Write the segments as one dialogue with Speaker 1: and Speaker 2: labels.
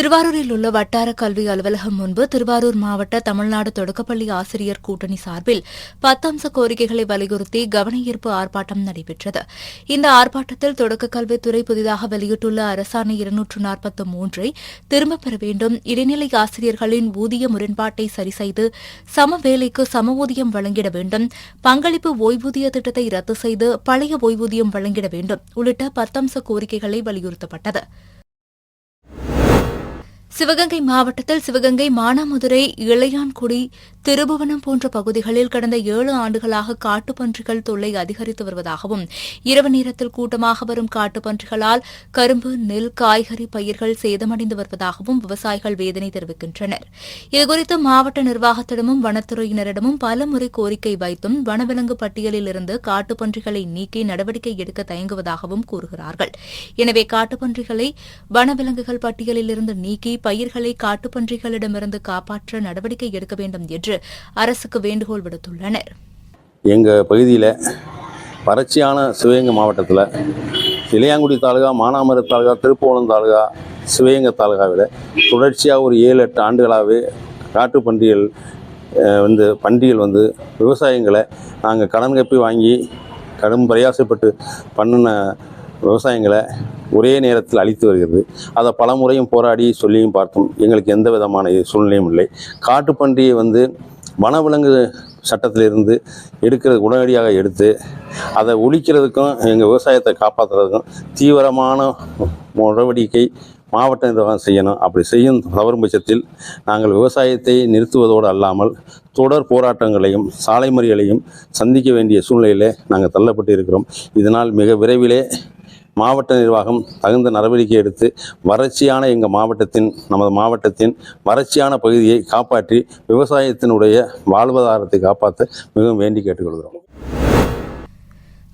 Speaker 1: திருவாரூரில் உள்ள வட்டார கல்வி அலுவலகம் முன்பு திருவாரூர் மாவட்ட தமிழ்நாடு தொடக்கப்பள்ளி ஆசிரியர் கூட்டணி சார்பில் 10 அம்ச கோரிக்கைகளை வலியுறுத்தி கவனஈர்ப்பு ஆர்ப்பாட்டம் நடைபெற்றது. இந்த ஆர்ப்பாட்டத்தில் தொடக்கக் கல்வித்துறை புதிதாக வெளியிட்டுள்ள அரசாணை 243 திரும்பப் பெற வேண்டும், இடைநிலை ஆசிரியர்களின் ஊதிய முரண்பாட்டை சரிசெய்து சம வேலைக்கு சம ஊதியம் வழங்கிட வேண்டும், பங்களிப்பு ஓய்வூதிய திட்டத்தை ரத்து செய்து பழைய ஓய்வூதியம் வழங்கிட வேண்டும் உள்ளிட்ட 10 அம்ச கோரிக்கைகளை வலியுறுத்தப்பட்டது. சிவகங்கை மாவட்டத்தில் சிவகங்கை, மானாமதுரை, இளையான்குடி, திருபுவனம் போன்ற பகுதிகளில் கடந்த 7 ஆண்டுகளாக காட்டுப்பன்றிகள் தொல்லை அதிகரித்து வருவதாகவும், இரவு நேரத்தில் கூட்டமாக வரும் காட்டுப்பன்றிகளால் கரும்பு, நெல், காய்கறி பயிர்கள் சேதமடைந்து வருவதாகவும் விவசாயிகள் வேதனை தெரிவிக்கின்றனர். இதுகுறித்து மாவட்ட நிர்வாகத்திடமும் வனத்துறையினரிடமும் பலமுறை கோரிக்கை வைத்தும் வனவிலங்கு பட்டியலில் இருந்து காட்டுப்பன்றிகளை நீக்கி நடவடிக்கை எடுக்க தயங்குவதாகவும் கூறுகிறார்கள். எனவே காட்டுப்பன்றிகளை வனவிலங்குகள் பட்டியலில் இருந்து நீக்கி பயிர்களை காட்டுப்பன்றிகளிடமிருந்து காப்பாற்ற நடவடிக்கை எடுக்க வேண்டும் என்று அரசுக்கு வேண்டுகோள் விடுத்துள்ளனர்.
Speaker 2: எங்கள் பகுதியில் வறட்சியான சிவகங்கை மாவட்டத்தில் இளையாங்குடி தாலுகா, மானாமதுரை தாலுகா, திருப்புவனம் தாலுகா, சிவகங்கை தாலுகாவில் தொடர்ச்சியாக ஒரு 7-8 ஆண்டுகளாகவே காட்டுப்பன்றிகள் பன்றிகள் விவசாயிகளை நாங்கள் கடன் கப்பி வாங்கி கடும் பிரயாசப்பட்டு பண்ணின விவசாயிகளை ஒரே நேரத்தில் அழித்து வருகிறது. அதை பல முறையும் போராடி சொல்லியும் பார்த்தோம். எங்களுக்கு எந்த விதமான சூழ்நிலையும் இல்லை. காட்டுப்பன்றியை வனவிலங்கு சட்டத்திலிருந்து உடனடியாக எடுத்து அதை ஒழிக்கிறதுக்கும் எங்கள் விவசாயத்தை காப்பாற்றுறதுக்கும் தீவிரமான நடவடிக்கை மாவட்ட நிர்வாகம் செய்யணும். அப்படி செய்யும் தவறும் பட்சத்தில் நாங்கள் விவசாயத்தை நிறுத்துவதோடு அல்லாமல் தொடர் போராட்டங்களையும் சாலை மறியலையும் சந்திக்க வேண்டிய சூழ்நிலையில் நாங்கள் தள்ளப்பட்டு இருக்கிறோம். இதனால் மிக விரைவிலே மாவட்ட நிர்வாகம் தகுந்த நடவடிக்கை எடுத்து வறட்சியான நமது மாவட்டத்தின் வறட்சியான பகுதியை காப்பாற்றி விவசாயத்தினுடைய வாழ்வாதாரத்தை காப்பாற்ற மிகவும் வேண்டி கேட்டுக்கொள்கிறோம்.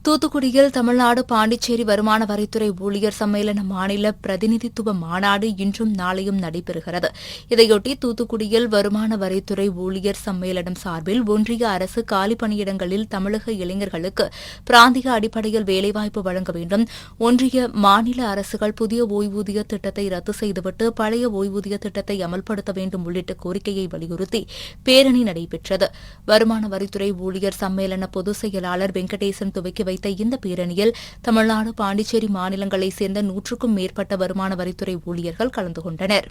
Speaker 1: தூத்துக்குடியில் தமிழ்நாடு பாண்டிச்சேரி வருமான வரித்துறை ஊழியர் சம்மேளன மாநில பிரதிநிதித்துவ மாநாடு இன்றும் நாளையும் நடைபெறுகிறது. இதையொட்டி தூத்துக்குடியில் வருமான வரித்துறை ஊழியர் சம்மேளனம் சார்பில் ஒன்றிய அரசு காலி பணியிடங்களில் தமிழக இளைஞர்களுக்கு பிராந்திய அடிப்படையில் வேலைவாய்ப்பு வழங்க வேண்டும், ஒன்றிய மாநில அரசுகள் புதிய ஓய்வூதிய திட்டத்தை ரத்து செய்துவிட்டு பழைய ஓய்வூதிய திட்டத்தை அமல்படுத்த வேண்டும் உள்ளிட்ட கோரிக்கையை வலியுறுத்தி பேரணி நடைபெற்றது. வருமான வரித்துறை ஊழியர் சம்மேளன பொதுச் செயலாளர் வெங்கடேசன் துவக்கி வைத்த இந்த பேரணியில் தமிழ்நாடு, பாண்டிச்சேரி மாநிலங்களைச் சேர்ந்த 100க்கும் மேற்பட்ட வருமான வரித்துறை ஊழியர்கள் கலந்து கொண்டனர்.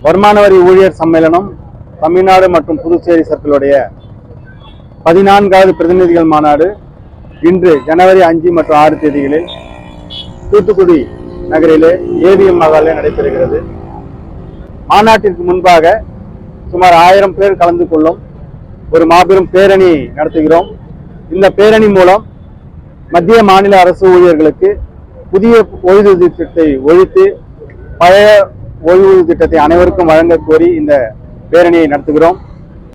Speaker 3: வருமான வரி ஊழியர் சம்மேளனம் தமிழ்நாடு மற்றும் புதுச்சேரி சர்க்கிளுடைய 14வது பிரதிநிதிகள் மாநாடு இன்று ஜனவரி 5 மற்றும் 6 தேதிகளில் தூத்துக்குடி நகரிலே ஏவிஎம் மகாலில் நடைபெறுகிறது. மாநாட்டிற்கு முன்பாக சுமார் 1000 பேர் கலந்து கொள்ளும் ஒரு மாபெரும் பேரணி நடத்துகிறோம். இந்த பேரணி மூலம் மத்திய மாநில அரசு ஊழியர்களுக்கு புதிய ஓய்வூதிய திட்டத்தை ஒழித்து பழைய ஓய்வூதிய திட்டத்தை அனைவருக்கும் வழங்க கோரி இந்த பேரணியை நடத்துகிறோம்.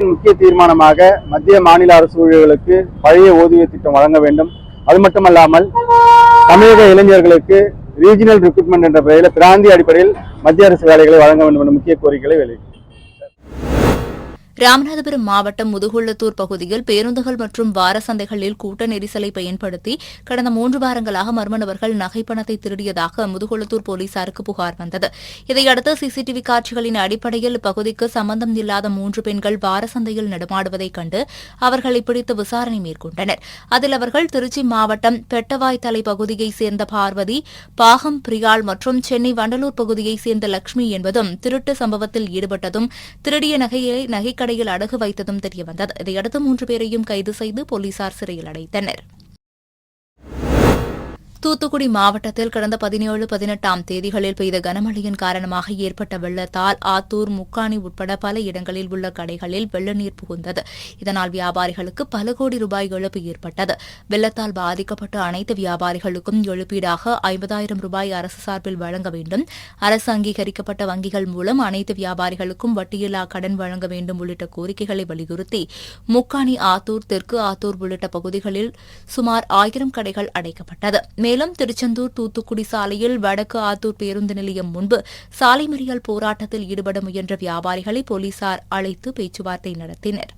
Speaker 3: முக்கிய தீர்மானமாக மத்திய மாநில அரசு ஊழியர்களுக்கு பழைய ஓய்வூதிய திட்டம் வழங்க வேண்டும். அது மட்டுமல்லாமல் தமிழக இளைஞர்களுக்கு ரீஜனல் ரெக்ரூட்மெண்ட் என்ற பெயரில் பிராந்திய அடிப்படையில் மத்திய அரசு வேலைகளை வழங்க வேண்டும் என்ற முக்கிய கோரிக்கைகளை வெளியிட்டோம்.
Speaker 1: ராமநாதபுரம் மாவட்டம் முதுகுளத்தூர் பகுதியில் பேருந்துகள் மற்றும் வார சந்தைகளில் கூட்ட நெரிசலை பயன்படுத்தி கடந்த 3 வாரங்களாக மர்ம நபர்கள் நகைப்பணத்தை திருடியதாக முதுகுளத்தூர் போலீசாருக்கு புகார் வந்தது. இதையடுத்து சிசிடிவி காட்சிகளின் அடிப்படையில் இப்பகுதிக்கு சம்பந்தம் இல்லாத 3 பெண்கள் வார சந்தையில் நடமாடுவதைக் கண்டு அவர்களை பிடித்து விசாரணை மேற்கொண்டனர். அதில் அவர்கள் திருச்சி மாவட்டம் பெட்டவாய்த்தலை பகுதியைச் சேர்ந்த பார்வதி, பாகம் பிரியாள் மற்றும் சென்னை வண்டலூர் பகுதியைச் சேர்ந்த லட்சுமி என்பதும் திருட்டு சம்பவத்தில் ஈடுபட்டதும் திருடிய நகையை நகைக்கடை அடகு வைத்ததும் தெரியவந்தது. இதையடுத்து 3 பேரையும் கைது செய்து போலீசார் சிறையில் அடைத்தனர். தூத்துக்குடி மாவட்டத்தில் கடந்த 17, 18ஆம் தேதிகளில் பெய்த கனமழையின் காரணமாக ஏற்பட்ட வெள்ளத்தால் ஆத்தூர், முக்காணி உட்பட பல இடங்களில் உள்ள கடைகளில் வெள்ள நீர் புகுந்தது. இதனால் வியாபாரிகளுக்கு பல கோடி ரூபாய் இழப்பு ஏற்பட்டது. வெள்ளத்தால் பாதிக்கப்பட்ட அனைத்து வியாபாரிகளுக்கும் இழப்பீடாக 50,000 ரூபாய் அரசு சார்பில் வழங்க வேண்டும், அரசு அங்கீகரிக்கப்பட்ட வங்கிகள் மூலம் அனைத்து வியாபாரிகளுக்கும் வட்டியில்லா கடன் வழங்க வேண்டும் உள்ளிட்ட கோரிக்கைகளை வலியுறுத்தி முக்காணி, ஆத்தூர், தெற்கு ஆத்தூர் உள்ளிட்ட பகுதிகளில் சுமார் 1000 கடைகள் அடைக்கப்பட்டது. மேலும் திருச்செந்தூர் தூத்துக்குடி சாலையில் வடக்கு ஆத்தூர் பேருந்து நிலையம் முன்பு சாலை மறியல் போராட்டத்தில் ஈடுபட முயன்ற வியாபாரிகளை போலீசார் அழைத்து பேச்சுவார்த்தை நடத்தினர்.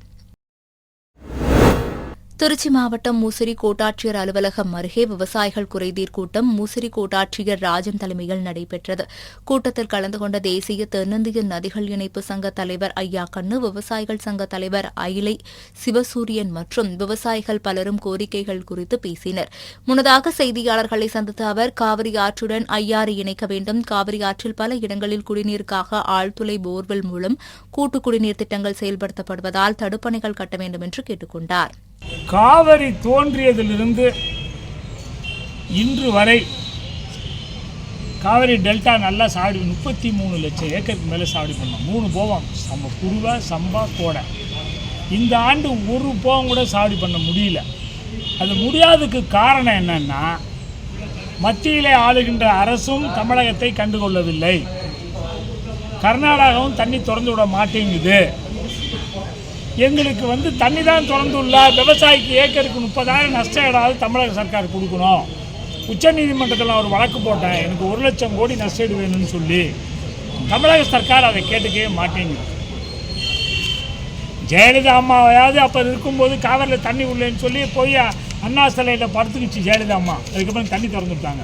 Speaker 1: திருச்சி மாவட்டம் முசிறி கோட்டாட்சியர் அலுவலகம் அருகே விவசாயிகள் குறைதீர் கூட்டம் முசிறி கோட்டாட்சியர் ராஜன் தலைமையில் நடைபெற்றது. கூட்டத்தில் கலந்து கொண்ட தேசிய தென்னிந்திய நதிகள் இணைப்பு சங்க தலைவர் ஐயா கண்ணு, விவசாயிகள் சங்க தலைவர் அயிலை சிவசூரியன் மற்றும் விவசாயிகள் பலரும் கோரிக்கைகள் குறித்து பேசினர். முன்னதாக செய்தியாளர்களை சந்தித்த அவர், காவிரி ஆற்றுடன் ஐயாறு இணைக்க வேண்டும், காவிரி ஆற்றில் பல இடங்களில் குடிநீருக்காக ஆழ்துளை போர்வெல் மூலம் கூட்டு குடிநீர் திட்டங்கள் செயல்படுத்தப்படுவதால் தடுப்பணைகள் கட்ட வேண்டும் என்று கேட்டுக் கொண்டார்.
Speaker 4: காவிரி தோன்றியதிலிருந்து இன்று வரை காவிரி டெல்டா நல்லா சாகுடி 33 லட்சம் ஏக்கருக்கு மேலே சாகுடி பண்ணோம். 3 போகம் குருவை, சம்பா, கோடை. இந்த ஆண்டு ஒரு போகம் கூட சாகுடி பண்ண முடியல. அது முடியாததுக்கு காரணம் என்னன்னா, மத்தியிலே ஆளுகின்ற அரசும் தமிழகத்தை கண்டுகொள்ளவில்லை. கர்நாடகாவும் தண்ணி திறந்து விட மாட்டேங்குது. எங்களுக்கு தண்ணி தான் திறந்துள்ள விவசாயிக்கு ஏக்கருக்கு 30,000 நஷ்ட ஈடாவது தமிழக சர்க்கார் கொடுக்கணும். உச்சநீதிமன்றத்தில் ஒரு வழக்கு போட்டேன், எனக்கு 1 லட்சம் கோடி நஷ்ட ஈடு வேணும்னு சொல்லி. தமிழக சர்க்கார் அதை கேட்டுக்கவே மாட்டேங்குது. ஜெயலலிதா அம்மாவையாவது அப்போ இருக்கும்போது காவிரியில் தண்ணி உள்ளேன்னு சொல்லி போய் அண்ணா சிலையில் படுத்துக்கிச்சு ஜெயலலிதா அம்மா. அதுக்கப்புறம் தண்ணி திறந்துவிட்டாங்க.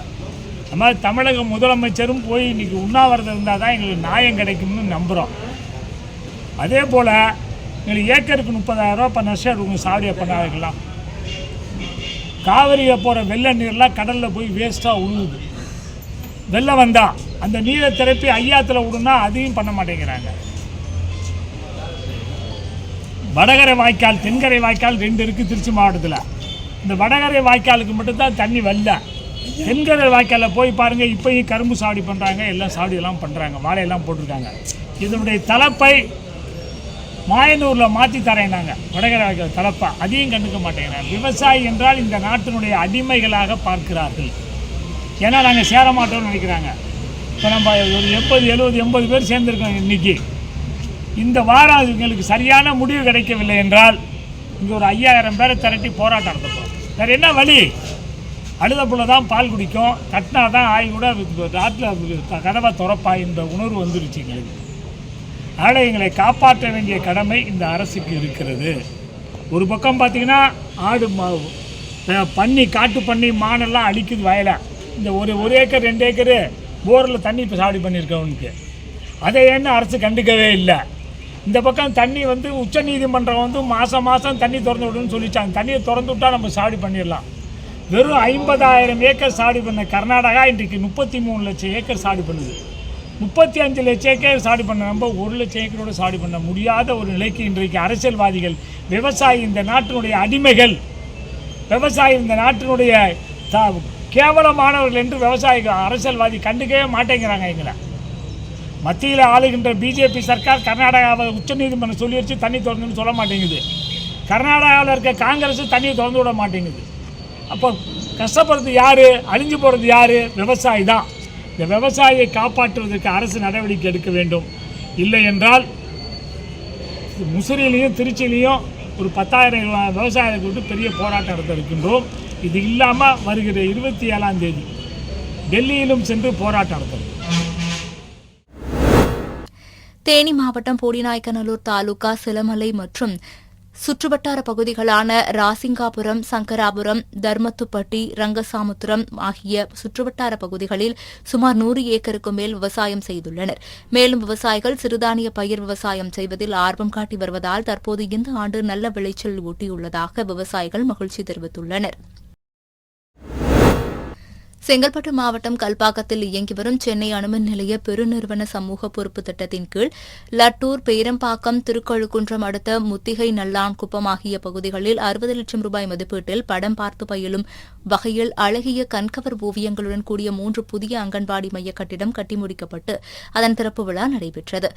Speaker 4: அது மாதிரி தமிழக முதலமைச்சரும் போய் இன்றைக்கி உண்ணாவிரதம் இருந்தால் தான் எங்களுக்கு நியாயம் கிடைக்கும்னு நம்புகிறோம். அதே போல் எங்களுக்கு ஏக்கருக்கு 30,000 ரூபா இப்போ நஷ்டம் இருக்கும். சாவடியை பண்ணாதுக்கலாம். காவிரியை போகிற வெள்ள நீர்லாம் கடலில் போய் வேஸ்ட்டாக உழுவுது. வெள்ளம் வந்தால் அந்த நீரை திறப்பி ஐயாத்தில் விடுனா அதையும் பண்ண மாட்டேங்கிறாங்க. வடகரை வாய்க்கால், தென்கரை வாய்க்கால் 2 இருக்குது திருச்சி மாவட்டத்தில். இந்த வடகரை வாய்க்காலுக்கு மட்டும்தான் தண்ணி வரல. தென்கரை வாய்க்காலில் போய் பாருங்கள், இப்போயும் கரும்பு சாவடி பண்ணுறாங்க, எல்லாம் சாவடியெல்லாம் பண்ணுறாங்க, வாழையெல்லாம் போட்டிருக்காங்க. இதனுடைய தலைப்பை மாயனூரில் மாற்றி தரேனாங்க, வடகரை வாய்க்கால் தலைப்பா. அதையும் கண்டுக்க மாட்டேங்கிறாங்க. விவசாயி என்றால் இந்த நாட்டினுடைய அடிமைகளாக பார்க்கிறார்கள். ஏன்னா நாங்கள் சேர மாட்டோம்னு நினைக்கிறாங்க. இப்போ நம்ம ஒரு 70 பேர் சேர்ந்துருக்கோம். இன்றைக்கி இந்த வாரம் எங்களுக்கு சரியான முடிவு கிடைக்கவில்லை என்றால் இங்கே ஒரு 5000 பேரை திரட்டி போராட்டம் நடத்தப்போம். வேறு என்ன வழி? அழுத புள்ள தான் பால் குடிக்கும், கட்டினா தான் ஆய் கூட ராட்டில் கதவை திறப்பா என்ற உணர்வு வந்துருச்சு எங்களுக்கு. அதனால் எங்களை காப்பாற்ற வேண்டிய கடமை இந்த அரசுக்கு இருக்கிறது. ஒரு பக்கம் பார்த்திங்கன்னா ஆடு பண்ணி, காட்டு பண்ணி, மானெல்லாம் அழிக்குது வயலை. இந்த ஒரு ஏக்கர் 2 ஏக்கரு போரில் தண்ணி இப்போ சாவடி பண்ணியிருக்கவனுக்கு அதை ஏன்னு அரசு கண்டுக்கவே இல்லை. இந்த பக்கம் தண்ணி உச்சநீதிமன்றம் மாதம் தண்ணி திறந்து விடுன்னு சொல்லிச்சாங்க. தண்ணியை திறந்து விட்டால் நம்ம சாவடி பண்ணிடலாம். வெறும் 50,000 ஏக்கர் சாவடி பண்ண கர்நாடகா இன்றைக்கு 33 லட்சம் ஏக்கர் சாவடி பண்ணுது. 35 லட்சம் ஏக்கர் சாவடி பண்ண நம்ம 1 லட்சம் ஏக்கரோடு சாவடி பண்ண முடியாத ஒரு நிலைக்கு இன்றைக்கு அரசியல்வாதிகள், விவசாயி இந்த நாட்டினுடைய அடிமைகள், விவசாயி இந்த நாட்டினுடைய கேவலமானவர்கள் என்று விவசாயிகள் அரசியல்வாதி கண்டுக்கவே மாட்டேங்கிறாங்க. எங்களை மத்தியில் ஆளுகின்ற பிஜேபி சர்க்கார் கர்நாடகாவை உச்சநீதிமன்றம் சொல்லி வச்சு தண்ணி திறந்துன்னு சொல்ல மாட்டேங்குது. கர்நாடகாவில் இருக்க காங்கிரஸ் தண்ணியை திறந்து விட மாட்டேங்குது. அப்போ கஷ்டப்படுறது யார்? அழிஞ்சு போகிறது யார்? விவசாயி தான். இந்த விவசாயியை காப்பாற்றுவதற்கு அரசு நடவடிக்கை எடுக்க வேண்டும். இல்லை என்றால் முசிறியிலையும் திருச்சியிலையும் ஒரு 10,000 விவசாயிகளுக்கு விட்டு பெரிய போராட்டம் நடத்த இருக்கின்றோம். இது இல்லாமல் வருகிற 27ஆம் தேதி டெல்லியிலும் சென்று போராட்டம் நடத்தும்.
Speaker 1: தேனி மாவட்டம் போடிநாயக்கநல்லூர் தாலுகா சிலமலை மற்றும் சுற்றுவட்டார பகுதிகளான ராசிங்காபுரம், சங்கராபுரம், தர்மத்துப்பட்டி, ரங்கசாமுத்திரம் ஆகிய சுற்றுவட்டார பகுதிகளில் சுமார் 100 ஏக்கருக்கும் மேல் விவசாயம் செய்துள்ளனர். மேலும் விவசாயிகள் சிறுதானிய பயிர் விவசாயம் செய்வதில் ஆர்வம் காட்டி வருவதால் தற்போது இந்த ஆண்டு நல்ல விளைச்சல் ஊட்டியுள்ளதாக விவசாயிகள் மகிழ்ச்சி தெரிவித்துள்ளனர். செங்கல்பட்டு மாவட்டம் கல்பாக்கத்தில் இயங்கி வரும் சென்னை அணுமின் நிலைய பெருநிறுவன சமூக பொறுப்பு திட்டத்தின் கீழ் லட்டூர், பேரம்பாக்கம், திருக்கழுக்குன்றம் அடுத்த முத்திகை, நல்லான்குப்பம் ஆகிய பகுதிகளில் 60 லட்சம் ரூபாய் மதிப்பீட்டில் படம் பார்த்து பயிலும் வகையில் அழகிய கண்கவர் ஓவியங்களுடன் கூடிய 3 புதிய அங்கன்வாடி மைய கட்டிடம் கட்டி முடிக்கப்பட்டு அதன் திறப்பு விழா நடைபெற்றது.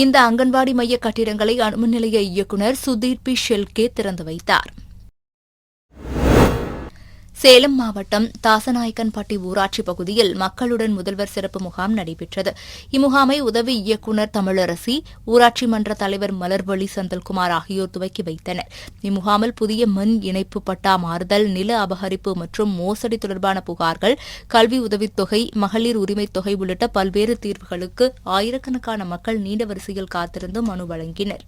Speaker 1: இந்த அங்கன்வாடி மைய கட்டிடங்களை அணுமின் நிலைய இயக்குநர் சுதீர் பி. ஷெல்கே திறந்து வைத்தார். சேலம் மாவட்டம் தாசநாயக்கன்பட்டி ஊராட்சி பகுதியில் மக்களுடன் முதல்வர் சிறப்பு முகாம் நடைபெற்றது. இம்முகாமை உதவி இயக்குநர் தமிழரசி, ஊராட்சி மன்ற தலைவர் மலர்வழி செந்தில்குமார் ஆகியோர் துவக்கி வைத்தனர். இம்முகாமில் புதிய மின் இணைப்பு பட்டா மாறுதல், நில அபகரிப்பு மற்றும் மோசடி தொடர்பான புகார்கள், கல்வி உதவித்தொகை, மகளிர் உரிமைத் தொகை உள்ளிட்ட பல்வேறு தீர்வுகளுக்கு ஆயிரக்கணக்கான மக்கள் நீண்ட வரிசையில் காத்திருந்து மனு வழங்கினர்.